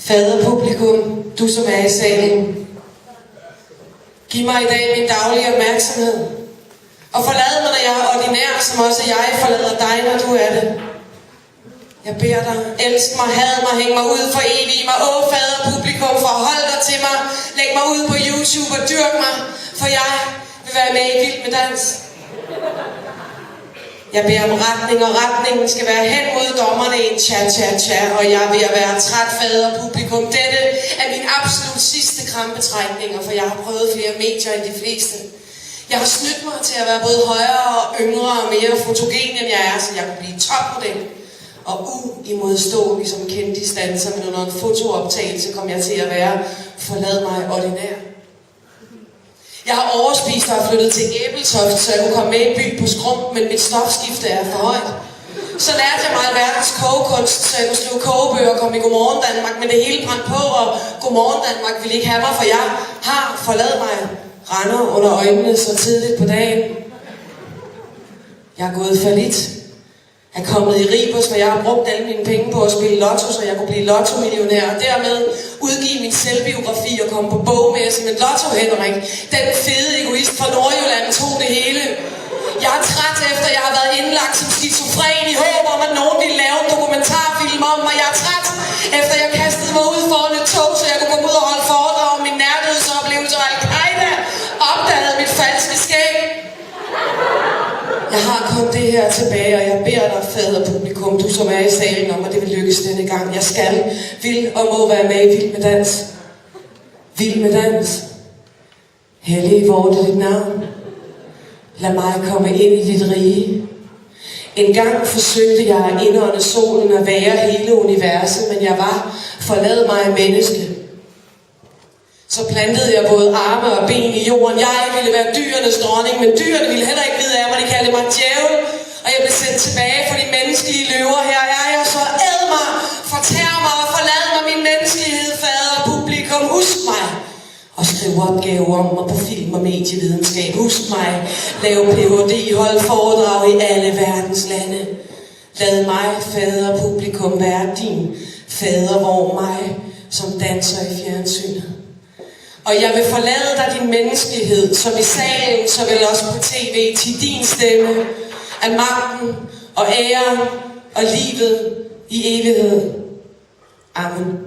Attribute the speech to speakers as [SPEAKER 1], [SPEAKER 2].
[SPEAKER 1] Fader publikum, du som er i salen, giv mig i dag min daglige opmærksomhed, og forlad mig, når jeg er ordinær, som også jeg forlader dig, når du er det. Jeg beder dig, elsk mig, had mig, hæng mig ud for evigt mig. Fader publikum, forhold dig til mig, læg mig ud på YouTube og dyrk mig, for jeg vil være med i Vild med Dans. Jeg beder om retning, og retningen skal være hen mod dommerne i en cha-cha-cha, og jeg er ved at være træt, fader publikum. Dette er min absolut sidste krampetrækninger, for jeg har prøvet flere medier end de fleste. Jeg har snydt mig til at være både højere og yngre og mere fotogen end jeg er, så jeg kunne blive topmodel. Og uimodståelig som kendisdanser, men under en fotooptagelse kom jeg til at være forlad mig ordinær. Jeg har overspist og flyttet til Æbeltoft, så jeg kunne komme med i en by på Skrum, men mit stofskifte er for højt. Så lærte jeg mig alverdens kogekunst, så jeg kunne skrive kogebøger og komme i Godmorgen Danmark, men det hele brændte på, og Godmorgen Danmark ville ikke have mig, for jeg har forladt mig render under øjnene så tidligt på dagen. Jeg er gået fallit. Jeg er kommet i Ribus, hvor jeg har brugt alle mine penge på at spille lotto, så jeg kunne blive lotto-millionær, og dermed udgive min selvbiografi og komme på bogmesse med Lotto Henrik. Den fede egoist fra Nordjylland tog det hele. Jeg er træt efter, jeg har været indlagt som skizofren i håb om, at nogen ville lave en dokumentarfilm om mig. Jeg er træt efter, jeg kastede mig ud foran et tog, så jeg kunne komme ud og holde foredrag om min nærhedsoplevelse, og Al-Qaida opdagede mit falske skæg. Jeg har kun det her tilbage, og jeg beder dig, fader publikum, du som er i salen, om, at det vil lykkes denne gang. Jeg skal, vil og må være med i Vild med Dans. Vild med Dans. Hellige vorte dit navn. Lad mig komme ind i dit rige. En gang forsøgte jeg at indånde solen og være hele universet, men jeg var forlad mig menneske. Så plantede jeg både arme og ben i jorden. Jeg ville være dyrenes dronning, men dyrene ville heller ikke vide af mig. De kaldte mig djævel, og jeg blev sendt tilbage for de menneskelige løver. Her er jeg, så æd mig, fortær mig og forlad mig min menneskelighed, fader publikum. Husk mig og skriv opgave om mig på film og medievidenskab. Husk mig, lav Ph.D., hold foredrag i alle verdens lande. Lad mig, fader publikum, være din fadervogn, mig som danser i fjernsynet. Og jeg vil forlade dig din menneskelighed, som i salen, så vel også på tv, til din stemme, af magten og æren og livet i evighed. Amen.